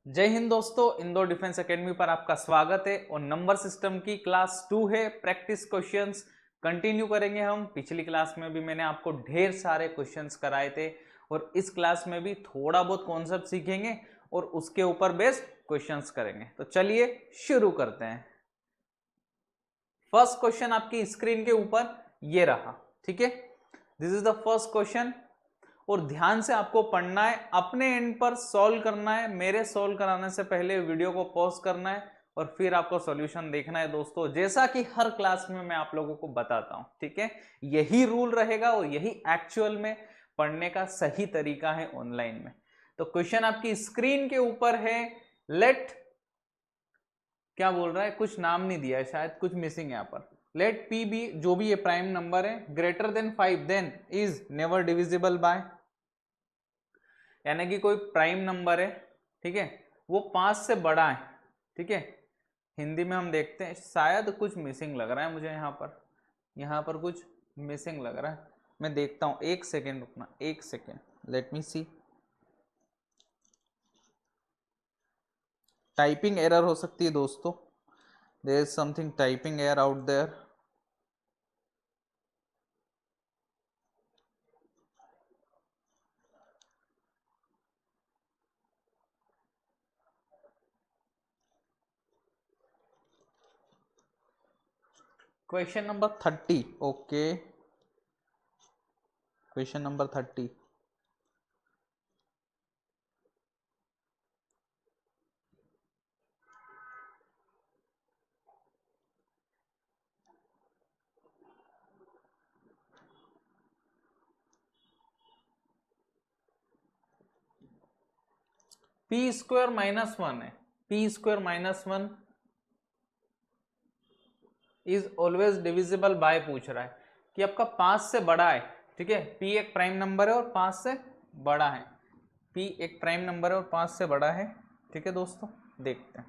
जय हिंद दोस्तों, इंदौर डिफेंस एकेडमी पर आपका स्वागत है। और नंबर सिस्टम की क्लास 2 है। प्रैक्टिस क्वेश्चंस कंटिन्यू करेंगे हम। पिछली क्लास में भी मैंने आपको ढेर सारे क्वेश्चंस कराए थे और इस क्लास में भी थोड़ा बहुत कॉन्सेप्ट सीखेंगे और उसके ऊपर बेस्ड क्वेश्चंस करेंगे। तो चलिए शुरू करते हैं। फर्स्ट क्वेश्चन आपकी स्क्रीन के ऊपर ये रहा, ठीक है। This is the first question और ध्यान से आपको पढ़ना है, अपने एंड पर सॉल्व करना है। मेरे सॉल्व कराने से पहले वीडियो को पॉज करना है और फिर आपको सॉल्यूशन देखना है दोस्तों, जैसा कि हर क्लास में मैं आप लोगों को बताता हूं, ठीक है। यही रूल रहेगा और यही एक्चुअल में पढ़ने का सही तरीका है ऑनलाइन में। तो क्वेश्चन आपकी स्क्रीन के ऊपर है। लेट, क्या बोल रहा है, कुछ नाम नहीं दिया है, शायद कुछ मिसिंग है यहाँ पर। लेट पी बी, जो भी ये प्राइम नंबर है, greater than 5 then is never divisible by. यानी कि कोई प्राइम नंबर है, ठीक है, वो 5 से बड़ा है, ठीक है। हिंदी में हम देखते हैं, शायद कुछ मिसिंग लग रहा है मुझे यहाँ पर कुछ मिसिंग लग रहा है। मैं देखता हूँ, एक सेकेंड रुकना, एक second, let me see. Typing error हो सकती है दोस्तों, there is something typing error out there. Question number 30, okay, question number 30। P square minus 1 है, P square minus 1 is always divisible by पूछ रहा है कि आपका 5 से बड़ा है, ठीक है। पी एक प्राइम नंबर है और 5 से बड़ा है। पी एक प्राइम नंबर है और 5 से बड़ा है, ठीक है दोस्तों। देखते हैं,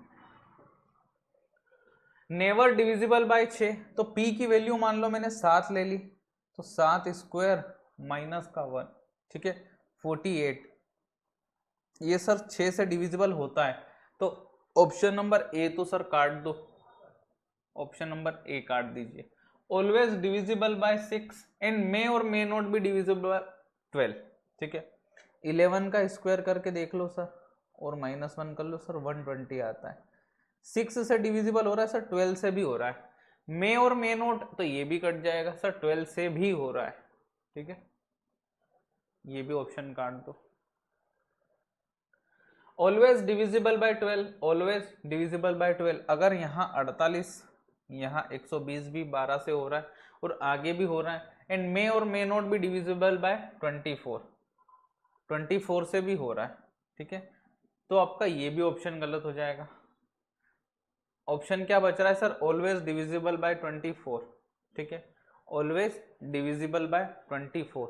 नेवर डिविजिबल बाय 6, तो पी की वैल्यू मान लो मैंने 7 ले ली, तो 7 स्क्वायर माइनस का 1, ठीक है, 48। ये सर 6 से डिविजिबल होता है, तो ऑप्शन नंबर ए तो सर काट दो, ऑप्शन नंबर ए काट दीजिए। Always divisible by 6 and may और may not be divisible by 12, ठीक है। 11 का स्क्वायर करके देख लो सर, और -1 कर लो सर, 120 आता है। 6 से डिविजिबल हो रहा है सर, 12 से भी हो रहा है। मे और मे नॉट तो ये भी कट जाएगा सर, 12 से भी हो रहा है, ठीक है। ये भी ऑप्शन काट दो। Always divisible by 12, always divisible by 12। अगर यहाँ 48, यहाँ 120 भी 12 से हो रहा है और आगे भी हो रहा है, एंड मे और मे नॉट भी डिविजिबल बाय 24, 24 से भी हो रहा है, ठीक है। तो आपका ये भी ऑप्शन गलत हो जाएगा। ऑप्शन क्या बच रहा है सर, ऑलवेज डिविजिबल बाय 24, ठीक है, ऑलवेज डिविजिबल बाय 24।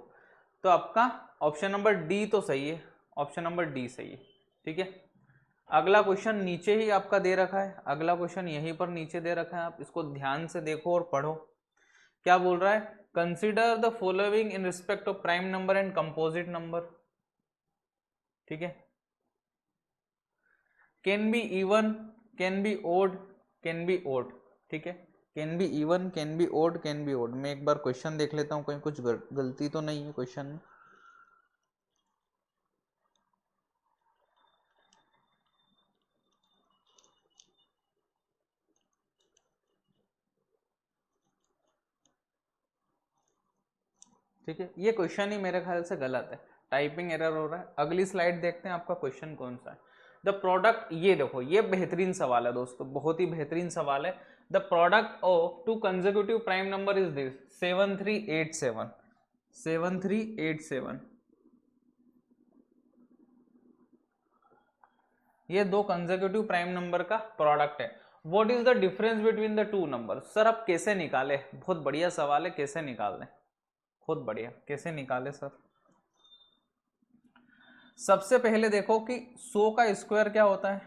तो आपका ऑप्शन नंबर डी तो सही है, ऑप्शन नंबर डी सही है, ठीक है। अगला क्वेश्चन नीचे ही आपका दे रखा है, अगला क्वेश्चन यहीं पर नीचे दे रखा है, आप इसको ध्यान से देखो और पढ़ो। क्या बोल रहा है, consider the following in respect of prime number and composite number, ठीक है। Can be even, can be odd, can be odd, ठीक है। Can be even, can be odd, can be odd. मैं एक बार क्वेश्चन देख लेता हूँ, कहीं कुछ गलती तो नहीं है क्वेश्चन में। ठीक है, ये क्वेश्चन ही मेरे ख्याल से गलत है, टाइपिंग एरर हो रहा है। अगली स्लाइड देखते हैं आपका क्वेश्चन कौन सा है। द प्रोडक्ट, ये देखो, ये बेहतरीन सवाल है दोस्तों, बहुत ही बेहतरीन सवाल है। The product of two consecutive prime number is this 7387, 7387। ये दो कंसेक्यूटिव प्राइम नंबर का प्रोडक्ट है। What is the difference between the to number. Sir आप कैसे निकाले, बहुत बढ़िया सवाल है, कैसे निकाल दें, बहुत बढ़िया, कैसे निकाले सर। सबसे पहले देखो कि 100 का स्क्वायर क्या होता है,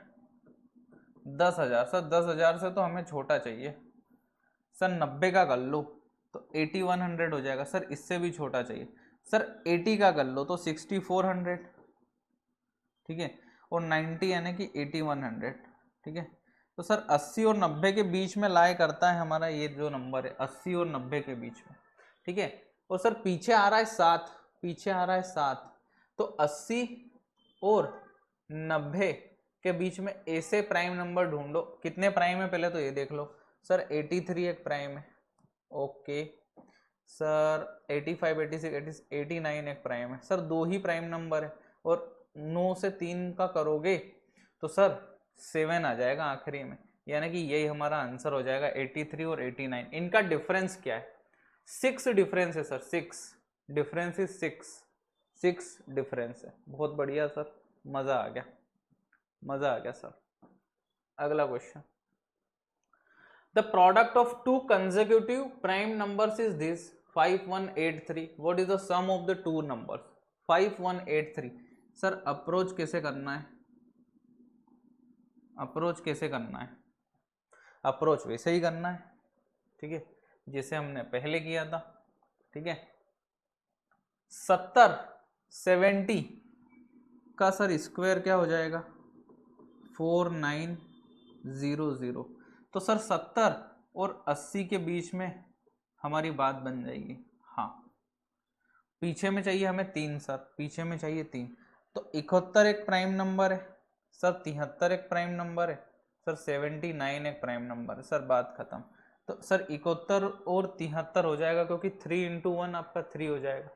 10,000। सर 10,000 से तो हमें छोटा चाहिए सर, 90 का कर लो तो 8100 हो जाएगा सर, इससे भी छोटा चाहिए सर। 80 का कर लो तो 6400, ठीक है। और 90 यानी कि 8100, ठीक है। तो सर 80 और 90 के बीच में लाए करता है हमारा ये जो नंबर है, 80 और 90 के बीच में, ठीक है। और सर पीछे आ रहा है 7, पीछे आ रहा है 7, तो 80 और 90 के बीच में ऐसे प्राइम नंबर ढूंढो। कितने प्राइम है पहले तो ये देख लो। सर 83 एक प्राइम है, ओके। सर 85, 86, 89 एक प्राइम है। सर 2 ही प्राइम नंबर है, और 9 से 3 का करोगे तो सर 7 आ जाएगा आखिरी में, यानी कि यही हमारा आंसर हो जाएगा 83 और 89। इनका डिफरेंस क्या है? 6 डिफरेंस है सर, 6 डिफरेंस इज 6 डिफरेंस है। बहुत बढ़िया सर, मजा आ गया, मजा आ गया सर। अगला question, the product of two consecutive prime numbers is this 5183, what is the sum of the two numbers? 5183। Sir approach कैसे करना है? अप्रोच कैसे करना है? अप्रोच वैसे ही करना है, ठीक है, जैसे हमने पहले किया था, ठीक है। 70 70 का सर स्क्वायर क्या हो जाएगा? 4900। तो सर 70 और 80 के बीच में हमारी बात बन जाएगी। हाँ, पीछे में चाहिए हमें 3 सर, पीछे में चाहिए 3, तो 71 एक प्राइम नंबर है सर, 73 एक प्राइम नंबर है सर, 79 एक प्राइम नंबर है सर, बात खत्म। तो सर 71 और 73 हो जाएगा, क्योंकि 3 इंटू 1 आपका 3 हो जाएगा,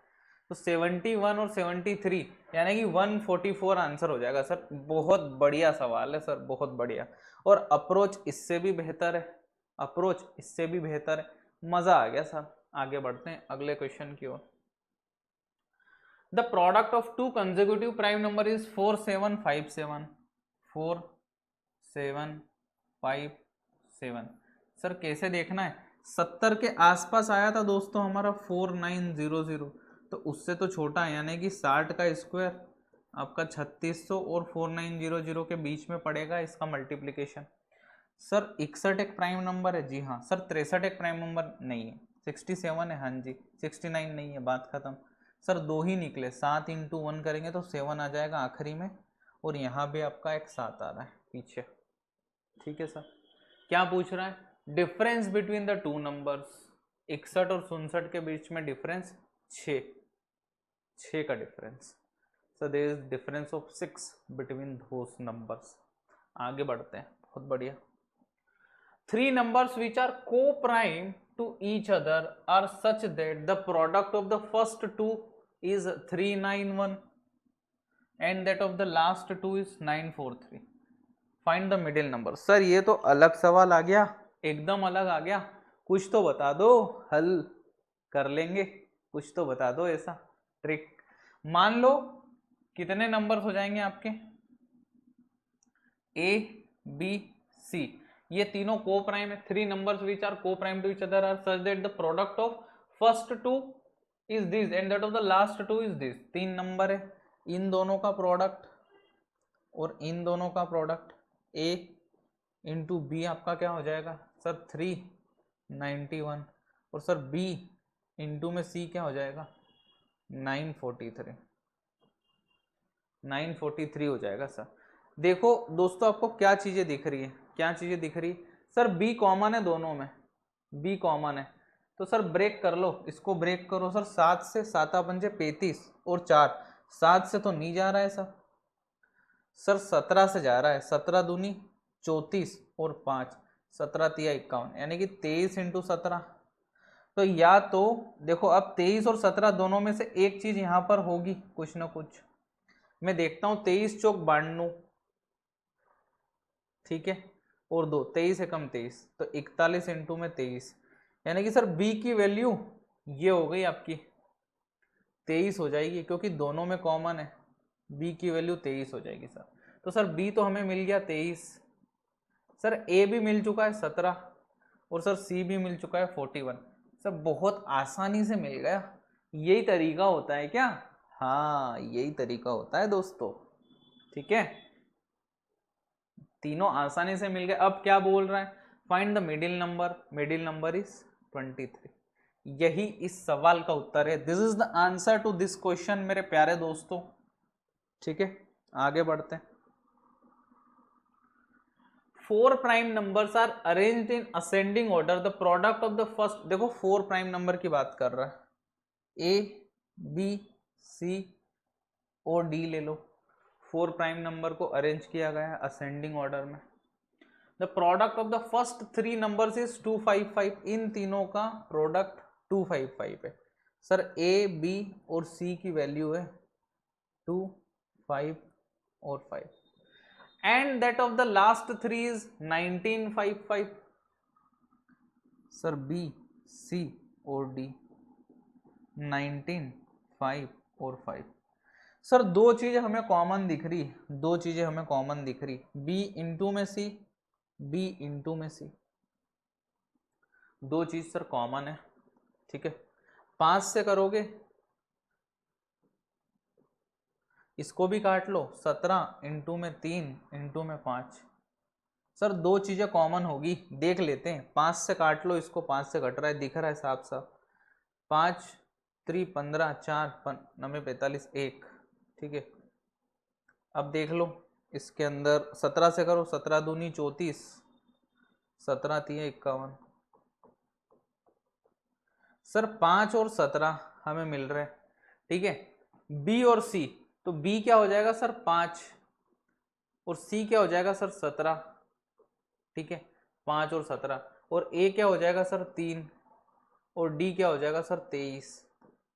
तो 71 और 73 यानी कि 144 आंसर हो जाएगा सर। बहुत बढ़िया सवाल है सर, बहुत बढ़िया। और अप्रोच इससे भी बेहतर है, अप्रोच इससे भी बेहतर है, मजा आ गया सर। आगे बढ़ते हैं अगले क्वेश्चन की ओर। The product of two consecutive prime number is 4757, 4757। Sir कैसे देखना है? 70 के आसपास आया था दोस्तों हमारा 4900, तो उससे तो छोटा है, यानी कि 60 का स्क्वायर आपका 3600 और 4900 के बीच में पड़ेगा इसका मल्टीप्लिकेशन। सर 61 एक प्राइम नंबर है, जी हाँ। सर 63 एक प्राइम नंबर नहीं है, 67 है, हाँ जी। 69 नहीं है, बात खत्म। सर 2 ही निकले, 7 इंटू 1 करेंगे तो 7 आ जाएगा आखिरी में, और यहाँ भी आपका एक 7 आ रहा है पीछे, ठीक है सर। क्या पूछ रहा है? Difference between the two numbers. 61 और 67 के बीच में डिफरेंस 6 का difference. So there is difference of 6 between those numbers. आगे बढ़ते हैं, बहुत बढ़िया। 3 numbers which are co-prime to each other are such that the product of the first two is 391 and that of the last two is 943. Find the middle number. Sir ये तो अलग सवाल आ गया, एकदम अलग आ गया। कुछ तो बता दो, हल कर लेंगे, कुछ तो बता दो ऐसा ट्रिक। मान लो कितने नंबर्स हो जाएंगे आपके? A, B, C, ये तीनों को प्राइम है। 3 numbers which are co-prime to each other are such that the product of first two is this and that of the last two is this। 3 number है, इन दोनों का प्रोडक्ट और इन दोनों का प्रोडक्ट A इंटू बी आपका क्या हो जाएगा सर? 391, और सर B इंटू में C क्या हो जाएगा? 943, 943 हो जाएगा सर। देखो दोस्तों, आपको क्या चीजें दिख रही है, क्या चीजें दिख रही है? सर बी कॉमन है दोनों में, बी कॉमन है, तो सर ब्रेक कर लो, इसको ब्रेक करो सर। 7 से 7 पंजे 35 और 4, 7 से तो नहीं जा रहा है सर 17 से जा रहा है, 17 दूनी 34 और 5, 17 तिया 51, यानी कि 23 इंटू 17। तो या तो देखो, अब 23 और 17 दोनों में से एक चीज यहाँ पर होगी, कुछ ना कुछ। मैं देखता हूँ, 23 चौक 92, ठीक है, और 2, 23 से कम 23, तो 41 इंटू में 23, यानी कि सर बी की वैल्यू ये हो गई आपकी 23 हो जाएगी, क्योंकि दोनों में कॉमन है। बी की वैल्यू 23 हो जाएगी सर। तो सर बी तो हमें मिल गया 23, सर ए भी मिल चुका है 17, और सर सी भी मिल चुका है 41। सर बहुत आसानी से मिल गया, यही तरीका होता है क्या? हाँ, यही तरीका होता है दोस्तों, ठीक है। तीनों आसानी से मिल गए। अब क्या बोल रहा है? Find the middle number, middle number is 23। यही इस सवाल का उत्तर है। This is the answer to this question मेरे प्यारे दोस्तों, ठीक है। आगे बढ़ते हैं। 4 prime numbers are arranged in ascending order, the product of the first, देखो 4 प्राइम नंबर की बात कर रहा है, ए बी सी और डी ले लो, 4 प्राइम नंबर को अरेंज किया गया है असेंडिंग ऑर्डर में। The product of the first 3 numbers is 255, इन तीनों का प्रोडक्ट 255 है। सर ए बी और सी की वैल्यू है 2, 5 और 5, and that of the last 3 is 1955। Sir B C और डी 19, 5 और 5। सर दो चीजें हमें कॉमन दिख रही, दो चीजें हमें कॉमन दिख रही, बी इंटू में सी, बी इंटू में सी, दो चीज सर कॉमन है, ठीक है। 5 से करोगे इसको भी काट लो, 17 इंटू में 3 इंटू में 5। सर दो चीजें कॉमन होगी, देख लेते हैं। 5 से काट लो इसको, 5 से कट रहा है, दिख रहा है साफ साफ। 5 3 15, 4 9 45, 1, ठीक है। अब देख लो इसके अंदर 17 से करो, 17 दूनी 34, 17 3 51। सर 5 और 17 हमें मिल रहे हैं, ठीक है। बी और सी, तो बी क्या हो जाएगा सर 5 और सी क्या हो जाएगा सर 17, ठीक है। 5 और 17, और ए क्या हो जाएगा सर 3 और डी क्या हो जाएगा सर 23।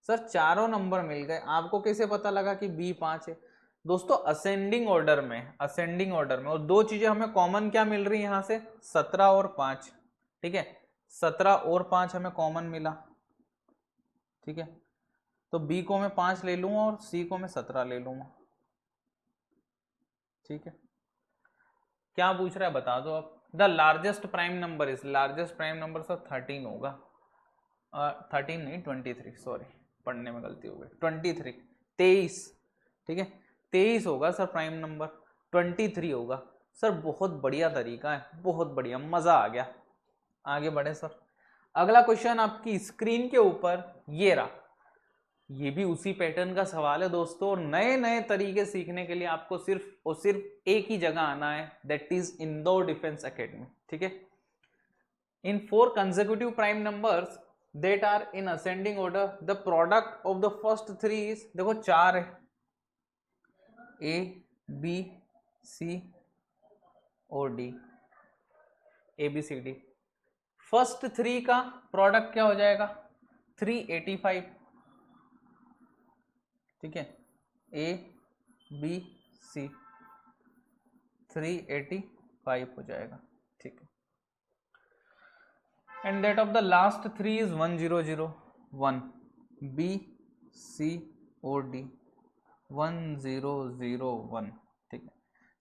सर चारों नंबर मिल गए। आपको कैसे पता लगा कि बी 5 है? दोस्तों असेंडिंग ऑर्डर में, असेंडिंग ऑर्डर में, और दो चीजें हमें कॉमन क्या मिल रही है यहाँ से, 17 और 5, ठीक है। 17 और 5 हमें कॉमन मिला, ठीक है। तो बी को मैं 5 ले लूंगा और सी को मैं 17 ले लूंगा, ठीक है। क्या पूछ रहा है बता दो आप। The largest prime number is, largest prime number sir 13 होगा, 13 नहीं 23, सॉरी पढ़ने में गलती हो गई, 23, 23, ठीक है। 23 होगा सर प्राइम नंबर, 23 होगा सर। बहुत बढ़िया तरीका है, बहुत बढ़िया, मजा आ गया। आगे बढ़े सर। अगला क्वेश्चन आपकी स्क्रीन के ऊपर ये रहा, ये भी उसी पैटर्न का सवाल है दोस्तों। नए नए तरीके सीखने के लिए आपको सिर्फ और सिर्फ एक ही जगह आना है, that is Indore defence academy, ठीक है। इन 4 consecutive prime numbers that are in ascending order, the product of the first 3 is, देखो 4 है, ए बी सी और D, A B C D. First 3 का प्रोडक्ट क्या हो जाएगा 385, ठीक है। ए बी सी 385 हो जाएगा, ठीक है। And that of the last 3 is 1001, B C और डी 1001, ठीक है।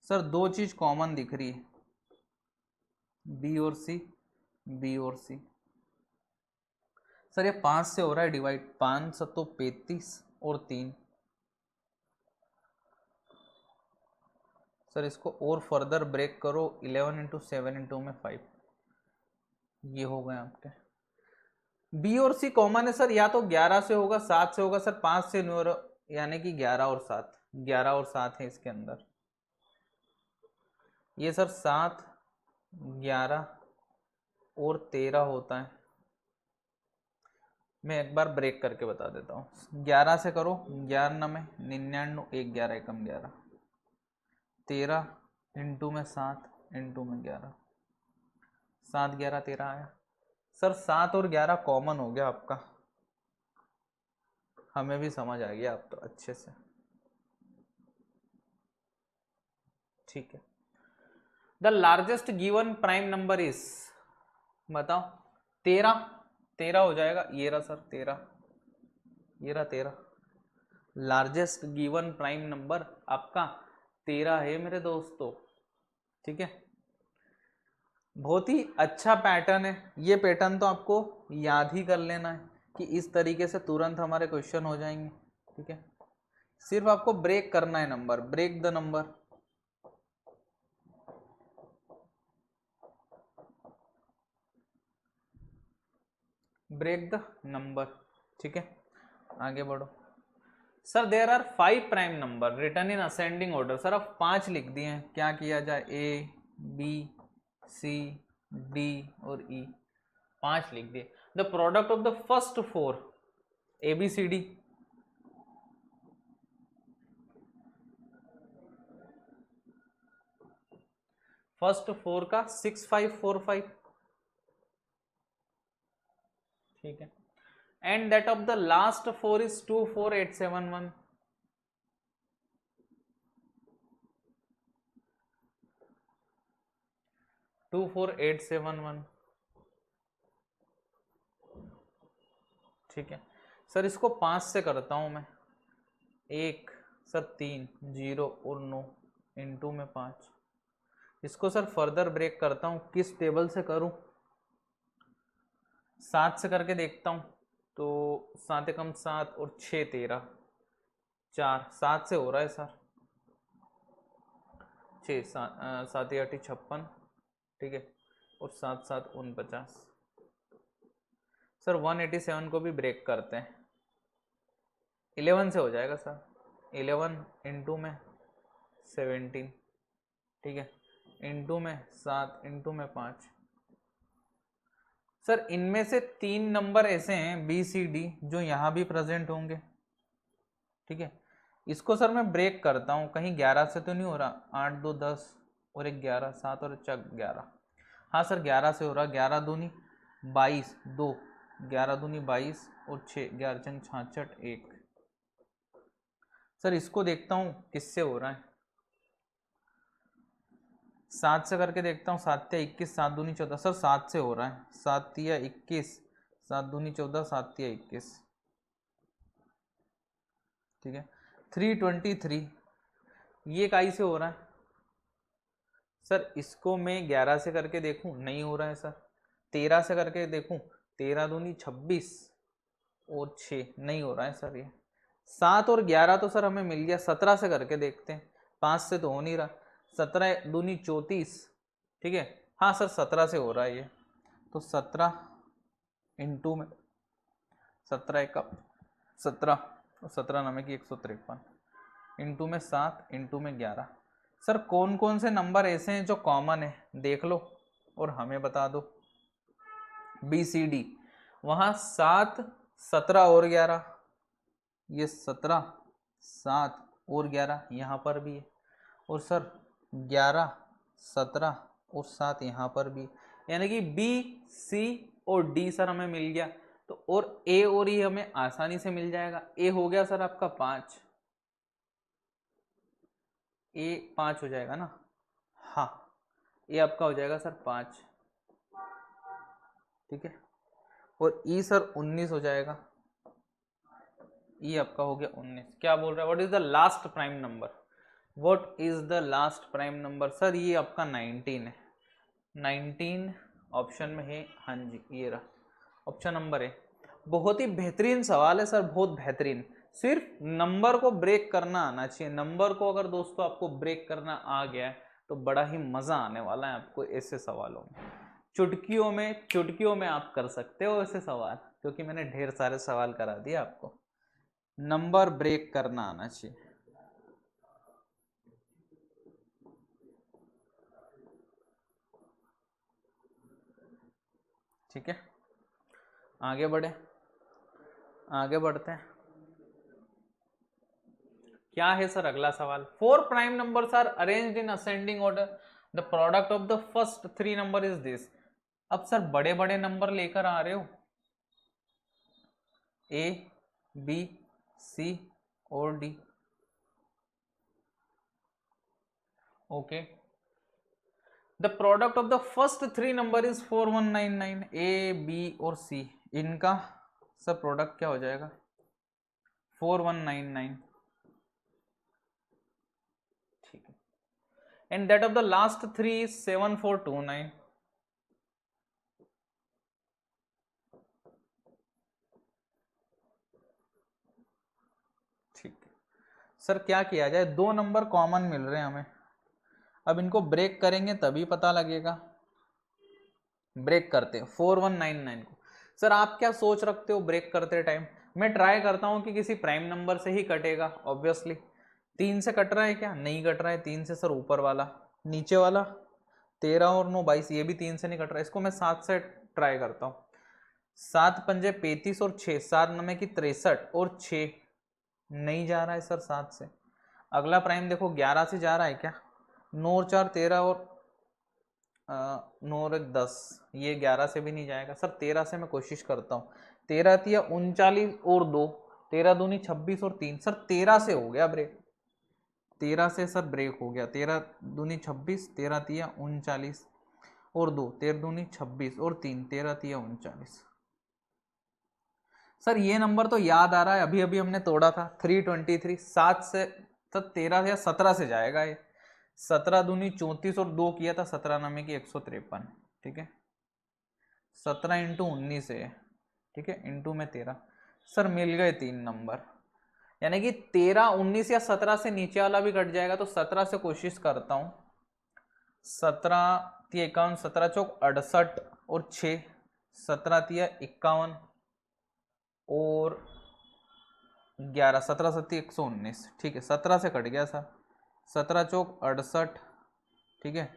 सर दो चीज कॉमन दिख रही है, बी और सी, बी और सी। सर ये 5 से हो रहा है डिवाइड, 5 7 35 और 3। सर इसको और फर्दर ब्रेक करो, 11 इंटू 7 इंटू में 5, ये हो गए आपके। बी और सी कॉमन है सर, या तो 11 से होगा, 7 से होगा सर, 5 से नहीं हो रहा, यानी कि 11 और 7, 11 और 7 है इसके अंदर। ये सर 7 11 और 13 होता है। मैं एक बार ब्रेक करके बता देता हूँ। 11 से करो, 11 में 99, 1 11 एकम 11, 13 इंटू में 7 इंटू में 11, 7 11 13 आया। सर 7 और 11 कॉमन हो गया आपका, हमें भी समझ आ गया आप तो अच्छे से, ठीक है। The largest given prime number is, बताओ 13, 13 हो जाएगा, ये रहा सर 13, ये रहा 13। लार्जेस्ट गिवन प्राइम नंबर आपका 13 है मेरे दोस्तों, ठीक है। बहुत ही अच्छा पैटर्न है ये, पैटर्न तो आपको याद ही कर लेना है कि इस तरीके से तुरंत हमारे क्वेश्चन हो जाएंगे, ठीक है। सिर्फ आपको ब्रेक करना है number, break the number, break the number, ठीक है। आगे बढ़ो sir. There are 5 prime number written in ascending order. Sir अब 5 लिख दिए हैं, क्या किया जाए, ए बी सी डी और ई, 5 लिख दिए। The product of the first 4 A B C D, first 4 का 6545, ठीक है। And that of the last 4 is 24871, 24871, ठीक है सर। इसको 5 से करता हूं मैं, 1 सर 3 0 और 9 इंटू में 5। इसको सर फर्दर ब्रेक करता हूं, किस टेबल से करूं? 7 से करके देखता हूं, तो 7 एकम 7 और 6 13, 4 7 से हो रहा है सर, 6 7 8 56, ठीक है, और 7 7 49। सर 187 को भी ब्रेक करते हैं, 11 से हो जाएगा सर, 11 इंटू में 17, ठीक है, इंटू में 7 इंटू में 5। सर इनमें से 3 नंबर ऐसे हैं बी सी डी जो यहाँ भी प्रेजेंट होंगे, ठीक है। इसको सर मैं ब्रेक करता हूँ, कहीं 11 से तो नहीं हो रहा, 8 2 10 और 1 11, 7 और 4 11, हाँ सर 11 से हो रहा, 11 दूनी 22, 2 11 दूनी 22 और 6 11 चंग 66 1। सर इसको देखता हूँ किससे हो रहा है, 7 से करके देखता हूँ, 7 या 21, 7 दूनी 14, सर 7 से हो रहा है, 7 या 21, 7 दूनी 14, 7 या 21, ठीक है। 323 ये काई से हो रहा है सर, इसको मैं 11 से करके देखूं, नहीं हो रहा है सर। 13 से करके देखूं, 13 दूनी 26 और 6, नहीं हो रहा है सर। ये 7 और 11 तो सर हमें मिल गया। 17 से करके देखते हैं, 5 से तो हो नहीं रहा, 17 दूनी 34, ठीक है, हाँ सर 17 से हो रहा है ये, तो 17 इंटू में 17 एक 17 और 17 नमे की 153 इंटू में 7 इंटू में 11। सर कौन कौन से नंबर ऐसे हैं जो कॉमन है, देख लो और हमें बता दो। बी सी डी, वहाँ 7 17 और 11, ये 17 7 और 11 यहाँ पर भी है, और सर 11 17 और 7 यहाँ पर भी, यानी कि बी सी और डी सर हमें मिल गया। तो और ए और ई हमें आसानी से मिल जाएगा। ए हो गया सर आपका 5, ए 5 हो जाएगा ना, हाँ ए आपका हो जाएगा सर 5, ठीक है, और ई सर 19 हो जाएगा, ई आपका हो गया 19। क्या बोल रहा है, what is the last prime number, what is the last prime number? Sir ये आपका 19 है, 19 ऑप्शन में है, हाँ जी ये रहा ऑप्शन नंबर है। बहुत ही बेहतरीन सवाल है सर, बहुत बेहतरीन। सिर्फ नंबर को ब्रेक करना आना चाहिए। नंबर को अगर दोस्तों आपको ब्रेक करना आ गया है तो बड़ा ही मजा आने वाला है आपको ऐसे सवालों में। चुटकियों में आप कर सकते हो ऐसे सवाल, क्योंकि मैंने ढेर सारे सवाल करा दिए आपको। नंबर ब्रेक करना आना चाहिए, ठीक है। आगे बढ़ते हैं। क्या है सर अगला सवाल? 4 prime numbers are arranged in ascending order, the product of the first 3 number is this. अब सर बड़े बड़े नंबर लेकर आ रहे हो, ए बी सी और D, okay. The product of the first 3 number is 4199, A B और सी, इनका sir product क्या हो जाएगा? 4199, ठीक है। And that of the last 3 is 7429, ठीक है। सर क्या किया जाए, 2 नंबर कॉमन मिल रहे हैं हमें, अब इनको ब्रेक करेंगे तभी पता लगेगा। ब्रेक करते हैं 4199 को। सर आप क्या सोच रखते हो ब्रेक करते टाइम? मैं ट्राई करता हूं कि किसी प्राइम नंबर से ही कटेगा, ऑब्वियसली। 3 से कट रहा है क्या? नहीं कट रहा है 3 से सर, ऊपर वाला, नीचे वाला 13 और 9 22, ये भी 3 से नहीं कट रहा, इसको मैं 7 से ट्राई करता हूँ। 7 पंजे 35 और 6, 7 नमे की 63 और 6 नहीं जा रहा है सर 7 से। अगला प्राइम देखो 11 से जा रहा है क्या? 9 और 4 13 और 9 और 1 10, ये 11 से भी नहीं जाएगा सर। 13 से मैं कोशिश करता हूँ। 13 तिया 39 और 2, 13 दूनी 26 और 3, सर 13 से हो गया ब्रेक। 13 से सर ब्रेक हो गया। 13 दूनी 26, 13 तिया 39 और 2, 13 दूनी 26 और 3, 13 तिया 39। सर ये नंबर तो याद आ रहा है, अभी अभी हमने तोड़ा था 323। 7 से तो 13 या 17 से जाएगा ये। 17 दूनी 34 और 2 किया था 17 नमे की 153, ठीक है। 17 इंटू 19 है, ठीक है, इंटू में 13। सर मिल गए 3 नंबर, यानी कि 13 19 या 17 से नीचे वाला भी कट जाएगा, तो 17 से कोशिश करता हूँ। 17 तिया 51, 17 चौक 68 और 6, 17 तिया 51 और 11, 17 सत्ती 119, ठीक है। 17 से कट गया सर। 17 चौक 68, ठीक है।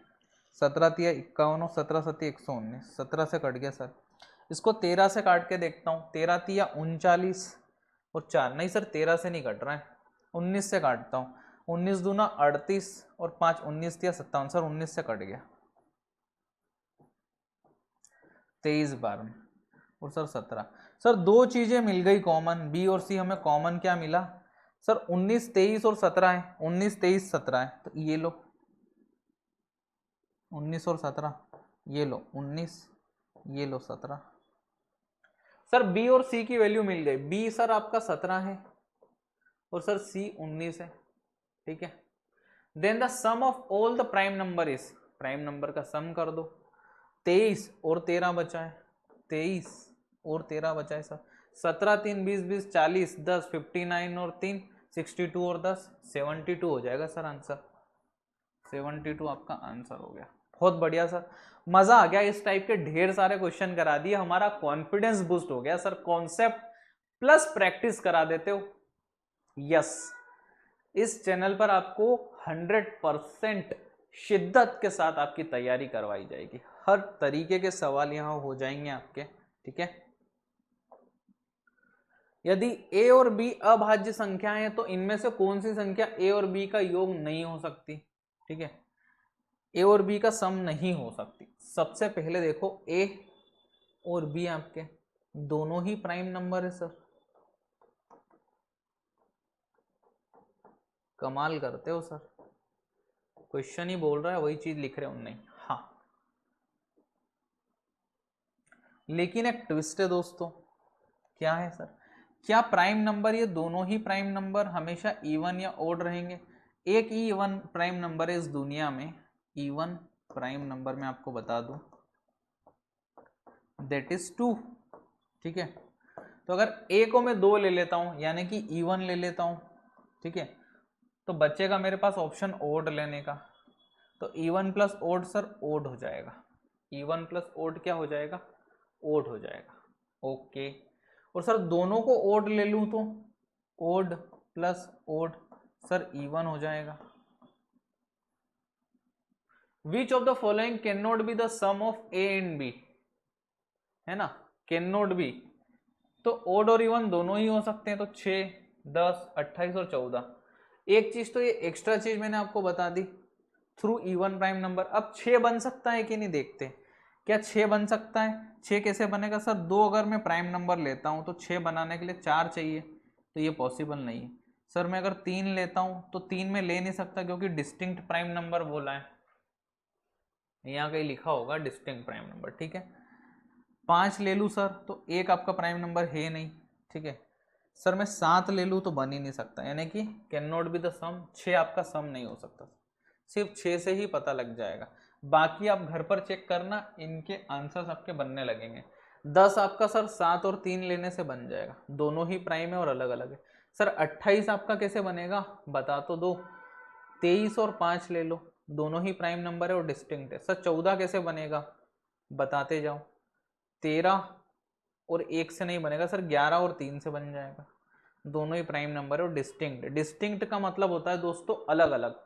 17 तिया 51 और 17 सत्ती 119, 17 से कट गया सर। इसको 13 से काट के देखता हूँ। 13 तिया 39 और 4, नहीं सर 13 से नहीं कट रहा है, 19 से काटता हूँ। 19 दूना 38 और 5, 19 तिया 57, सर 19 से कट गया। 23 बार में और सर 17। सर दो चीजें मिल गई कॉमन, बी और सी। हमें कॉमन क्या मिला सर? 19 23 और 17 है, 19 23 17 है, तो ये लो 19 और 17, ये लो 19, ये लो 17। सर बी और सी की वैल्यू मिल गई। बी सर आपका 17 है और सर सी 19 है, ठीक है। Then the sum of all the prime number is, prime number का सम कर दो। 23 और 13 बचा है, 23 और 13 बचा है सर। 17 3 20 20 40, 10 59 और 3 62 और 10 72 हो जाएगा सर आंसर। 72 आपका आंसर हो गया। बहुत बढ़िया सर, मजा आ गया। इस टाइप के ढेर सारे क्वेश्चन करा दिए, हमारा कॉन्फिडेंस बूस्ट हो गया सर। कॉन्सेप्ट प्लस प्रैक्टिस करा देते हो। यस, इस चैनल पर आपको 100% शिद्दत के साथ आपकी तैयारी करवाई जाएगी। हर तरीके के सवाल यहां हो जाएंगे आपके, ठीक है। यदि a और b अभाज्य संख्याएं हैं तो इनमें से कौन सी संख्या a और b का योग नहीं हो सकती, ठीक है। a और b का सम नहीं हो सकती। सबसे पहले देखो a और b आपके दोनों ही प्राइम नंबर है सर। कमाल करते हो सर, क्वेश्चन ही बोल रहा है वही चीज लिख रहे हो नहीं। हाँ, लेकिन एक ट्विस्ट है दोस्तों। क्या है सर? क्या प्राइम नंबर, ये दोनों ही प्राइम नंबर हमेशा इवन या ओड रहेंगे? एक ही इवन प्राइम नंबर है इस दुनिया में। इवन प्राइम नंबर मैं आपको बता दूं, दैट इज 2, ठीक है। तो अगर a को मैं 2 ले लेता हूं, यानी कि इवन ले लेता हूं, ठीक है, तो बचेगा मेरे पास ऑप्शन ओड लेने का। तो even plus odd sir odd हो जाएगा। इवन प्लस ओड क्या हो जाएगा? ओड हो जाएगा। ओके, और सर दोनों को ओड ले लूं तो odd plus odd sir even हो जाएगा। Which of the following can not be the sum of A and B, है ना, कैन नॉट बी। तो ओड और इवन दोनों ही हो सकते हैं। तो 6 10 28 और 14। एक चीज तो ये एक्स्ट्रा चीज मैंने आपको बता the through even prime number. अब 6 बन सकता है कि नहीं देखते। क्या 6 बन सकता है? 6 कैसे बनेगा सर? 2 अगर मैं प्राइम नंबर लेता हूं तो 6 बनाने के लिए 4 चाहिए, तो ये पॉसिबल नहीं है सर। मैं अगर 3 लेता हूं तो 3 में ले नहीं सकता क्योंकि डिस्टिंक्ट प्राइम नंबर बोला है, यहाँ कहीं लिखा होगा डिस्टिंक्ट प्राइम नंबर, ठीक है। 5 ले लूँ सर तो 1 आपका प्राइम नंबर है नहीं, ठीक है। सर मैं 7 ले लूँ तो बन ही नहीं सकता, यानी कि कैन नॉट बी द सम। 6 आपका सम नहीं हो सकता, सिर्फ 6 से ही पता लग जाएगा। बाकी आप घर पर चेक करना, इनके आंसर्स आपके बनने लगेंगे। 10 आपका सर 7 और 3 लेने से बन जाएगा, दोनों ही प्राइम है और अलग अलग है। सर 28 आपका कैसे बनेगा बता तो दो। 23 और 5 ले लो, दोनों ही प्राइम नंबर है और डिस्टिंक्ट है। सर 14 कैसे बनेगा बताते जाओ। 13 और 1 से नहीं बनेगा सर, 11 और 3 से बन जाएगा, दोनों ही प्राइम नंबर है और डिस्टिंक्ट। डिस्टिंक्ट का मतलब होता है दोस्तों अलग अलग।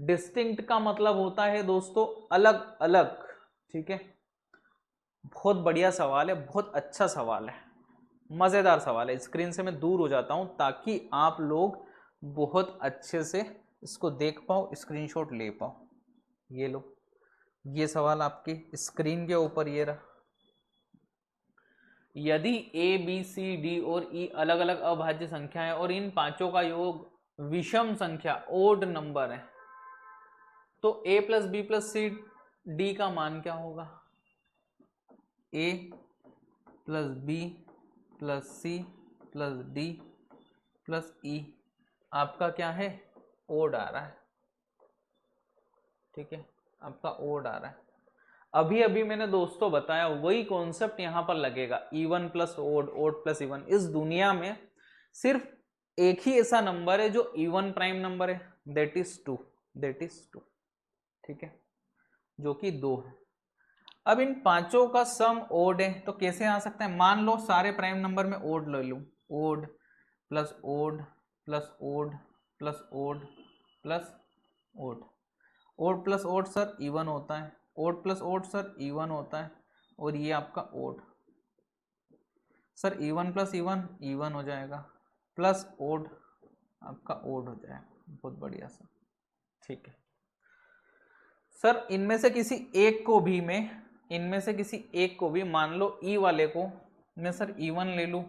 डिस्टिंक्ट का मतलब होता है दोस्तों अलग अलग, ठीक है। बहुत बढ़िया सवाल है, बहुत अच्छा सवाल है, मजेदार सवाल है। स्क्रीन से मैं दूर हो जाता हूं ताकि आप लोग बहुत अच्छे से इसको देख पाओ, स्क्रीनशॉट ले पाओ। ये लो, ये सवाल आपकी स्क्रीन के ऊपर ये रहा। यदि ए बी सी डी और ई अलग अलग अभाज्य संख्या है और इन पांचों का योग विषम संख्या ओड नंबर है, तो a plus B plus C D का मान क्या होगा? a plus B plus C plus D plus E आपका क्या है? ओड आ रहा है, ठीक है, आपका ओड आ रहा है। अभी अभी मैंने दोस्तों बताया वही कॉन्सेप्ट यहां पर लगेगा, even plus odd, odd plus even. इस दुनिया में सिर्फ एक ही ऐसा नंबर है जो इवन प्राइम नंबर है, दैट इज 2, ठीक है, जो कि 2 है। अब इन पांचों का सम ओड है, तो कैसे आ सकता है? मान लो सारे प्राइम नंबर में ओड ले लूं, odd plus odd plus odd plus odd plus odd. Odd plus odd sir even होता है, odd plus odd sir even होता है, और ये आपका odd sir even plus even even हो जाएगा, प्लस ओड आपका ओड हो जाएगा। बहुत बढ़िया सर, ठीक है सर। इनमें से किसी एक को भी मान लो ई वाले को मैं सर इवन ले लूं,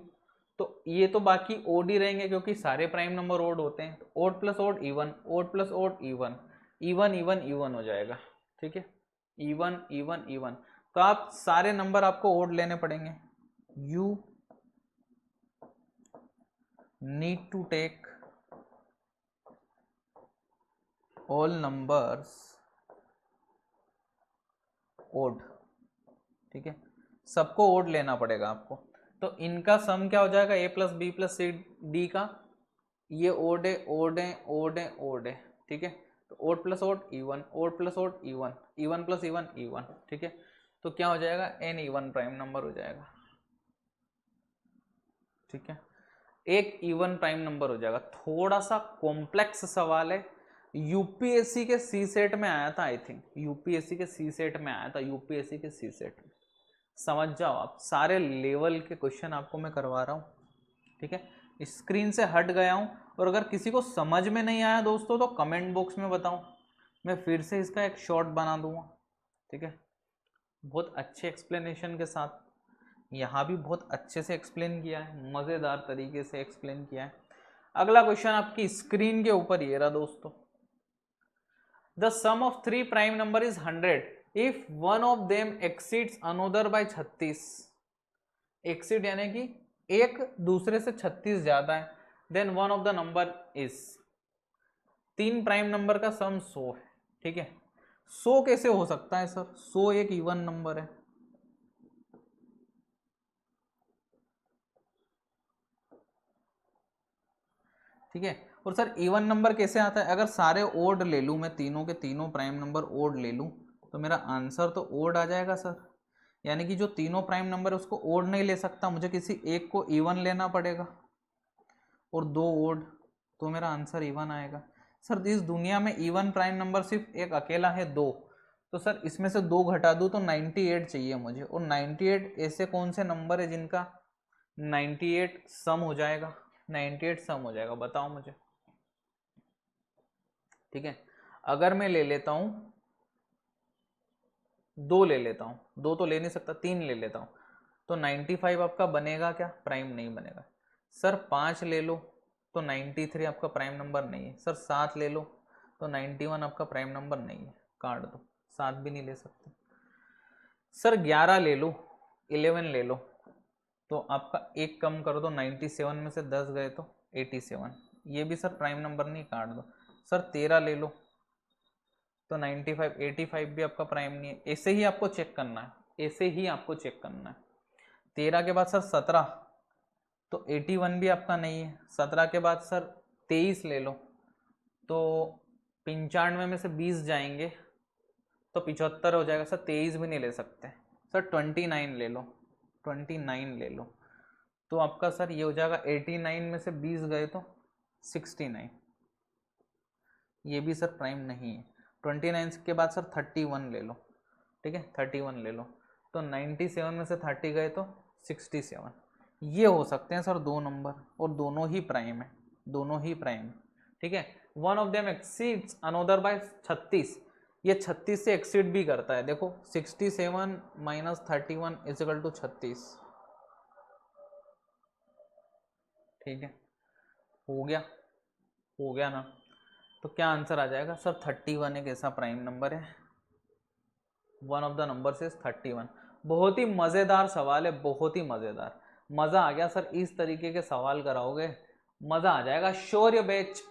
तो ये तो बाकी ओड ही रहेंगे क्योंकि सारे प्राइम नंबर ओड होते हैं। तो odd plus odd even, odd plus odd even, even even even हो जाएगा, ठीक है, इवन इवन इवन। तो आप सारे नंबर आपको ओड लेने पड़ेंगे। You need to take all numbers odd, ठीक है, सबको ओड लेना पड़ेगा आपको। तो इनका सम क्या हो जाएगा? a plus B plus C D का, ये ओड है ओड है ओड है ओड है, ठीक है। तो odd plus odd even, odd plus odd even, even plus even even, ठीक है। तो क्या हो जाएगा? n इवन प्राइम नंबर हो जाएगा, ठीक है, एक इवन प्राइम नंबर हो जाएगा। थोड़ा सा कॉम्प्लेक्स सवाल है, यूपीएससी के सी सेट में आया था, आई थिंक यूपीएससी के सी सेट में आया था, यूपीएससी के सी सेट में। समझ जाओ आप, सारे लेवल के क्वेश्चन आपको मैं करवा रहा हूँ, ठीक है। स्क्रीन से हट गया हूँ, और अगर किसी को समझ में नहीं आया दोस्तों तो कमेंट बॉक्स में बताओ, मैं फिर से इसका एक शॉर्ट बना दूंगा, ठीक है। बहुत अच्छे एक्सप्लेनेशन के साथ यहाँ भी बहुत अच्छे से एक्सप्लेन किया है, मज़ेदार तरीके से एक्सप्लेन किया है। अगला क्वेश्चन आपकी स्क्रीन के ऊपर ये रहा दोस्तों। The sum of 3 prime number is 100 if one of them exceeds another by 36। Exceed यानी कि एक दूसरे से 36 ज्यादा है, then one of the number is. 3 prime number का सम 100 है, ठीक है। 100 कैसे हो सकता है सर? 100 एक इवन नंबर है, ठीक है। और सर इवन नंबर कैसे आता है? अगर सारे ओड ले लूं मैं, तीनों के तीनों प्राइम नंबर ओड ले लूं, तो मेरा आंसर तो ओड आ जाएगा सर। यानी कि जो तीनों प्राइम नंबर है उसको ओड नहीं ले सकता, मुझे किसी एक को इवन लेना पड़ेगा, और 2 ओड, तो मेरा आंसर इवन आएगा। सर इस दुनिया में इवन प्राइम नंबर सिर्फ एक अकेला है, 2। तो सर इसमें से 2 घटा दूं तो 98 चाहिए मुझे, और 98 ऐसे कौन से नंबर है जिनका 98 सम हो जाएगा? 98 सम हो जाएगा, बताओ मुझे, ठीक है। अगर मैं ले लेता हूं 2 ले लेता हूं, 2 तो ले नहीं सकता, 3 ले लेता हूं, तो 95 आपका बनेगा क्या? प्राइम नहीं बनेगा। सर 5 ले लो तो 93 आपका प्राइम नंबर नहीं है। सर 7 ले लो तो 91 आपका प्राइम नंबर नहीं है, काट दो, 7 भी नहीं ले सकते। सर 11 ले लो, 11 ले लो, तो आपका एक कम कर दो, 97 में से 10 गए तो 87, ये भी सर प्राइम नंबर नहीं, काट दो। सर 13 ले लो तो 95, 85 भी आपका प्राइम नहीं है। ऐसे ही आपको चेक करना है, ऐसे ही आपको चेक करना है। 13 के बाद सर 17, तो 81 भी आपका नहीं है। 17 के बाद सर 23 ले लो, तो 95 में से 20 जाएंगे तो 75 हो जाएगा। सर 23 भी नहीं ले सकते। सर 29 ले लो, 29 ले लो, तो आपका सर ये हो जाएगा 89 में से 20 गए तो 69। ये भी सर प्राइम नहीं है। 29 के बाद सर 31 ले लो, ठीक है 31 ले लो, तो 97 में से 30 गए तो 67। ये हो सकते हैं सर दो नंबर, और दोनों ही प्राइम है, दोनों ही प्राइम, ठीक है। One of them exceeds another by 36, ये 36 से एक्सीड भी करता है, देखो 67 माइनस 31 इज इक्वल टू 36, ठीक है, हो गया ना। तो क्या आंसर आ जाएगा सर 31 एक ऐसा प्राइम नंबर है, one of the number is 31। बहुत ही मजेदार सवाल है, बहुत ही मजेदार, मजा आ गया सर, इस तरीके के सवाल कराओगे मजा आ जाएगा। शौर्य बैच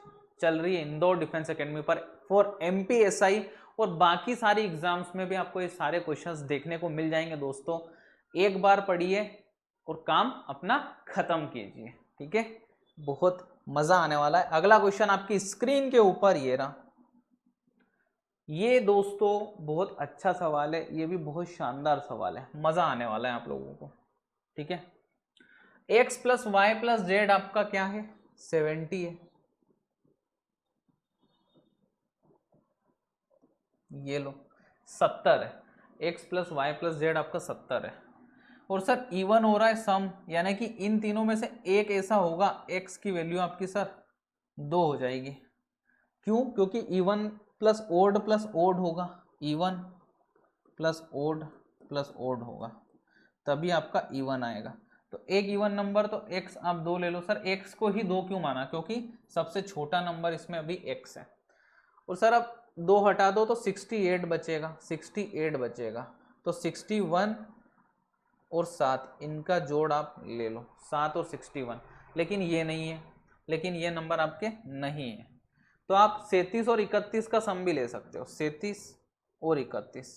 चल रही है इंदौर डिफेंस एकेडमी पर फॉर MPSI, और बाकी सारी एग्जाम्स में भी आपको ये सारे क्वेश्चंस देखने को मिल जाएंगे दोस्तों। एक बार पढ़िए और काम अपना खत्म कीजिए, ठीक है, बहुत मजा आने वाला है। अगला क्वेश्चन आपकी स्क्रीन के ऊपर ये रहा, ये दोस्तों बहुत अच्छा सवाल है, ये भी बहुत शानदार सवाल है, मजा आने वाला है आप लोगों को, ठीक है। x plus y plus z आपका क्या है 70 है, ये लो 70 है, x plus y plus z आपका 70 है, और सर इवन हो रहा है सम, यानी कि इन तीनों में से एक ऐसा होगा x की वैल्यू आपकी सर 2 हो जाएगी। क्यों? क्योंकि इवन प्लस ओड होगा, इवन प्लस ओड होगा, तभी आपका इवन आएगा। तो एक इवन नंबर तो x आप 2 ले लो। सर x को ही 2 क्यों माना? क्योंकि सबसे छोटा नंबर इसमें अभी x है। और सर अब 2 हटा दो तो 68 बचेगा, 68 बचेगा, तो 61 और 7 इनका जोड़ आप ले लो, 7 और 61, लेकिन ये नहीं है, लेकिन ये नंबर आपके नहीं है, तो आप 37 और 31 का सम भी ले सकते हो, 37 और 31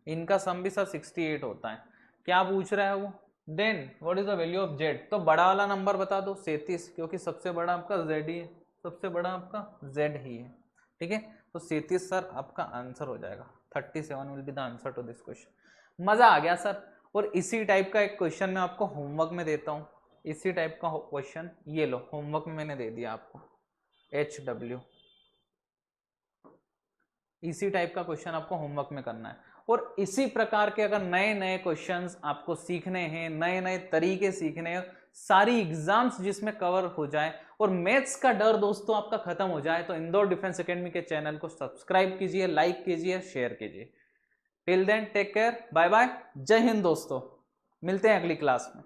इनका सम भी सर 68 होता है। क्या पूछ रहा है वो? Then what is the value of z, तो बड़ा वाला नंबर बता दो 37, क्योंकि सबसे बड़ा आपका जेड ही है, सबसे बड़ा आपका जेड ही है, ठीक है। तो 37 सर आपका आंसर हो जाएगा, 37 will be the answer to this question. मजा आ गया सर। और इसी टाइप का एक क्वेश्चन मैं आपको होमवर्क में देता हूँ, इसी टाइप का क्वेश्चन ये लो, होमवर्क में मैंने दे दिया आपको, HW, इसी टाइप का क्वेश्चन आपको होमवर्क में करना है। और इसी प्रकार के अगर नए नए क्वेश्चंस आपको सीखने हैं, नए नए तरीके सीखने हैं, सारी एग्जाम्स जिसमें कवर हो जाए और मैथ्स का डर दोस्तों आपका खत्म हो जाए, तो इंदौर डिफेंस एकेडमी के चैनल को सब्सक्राइब कीजिए, लाइक कीजिए, शेयर कीजिए। Till then take care, bye bye, जय हिंद दोस्तों, मिलते हैं अगली क्लास में।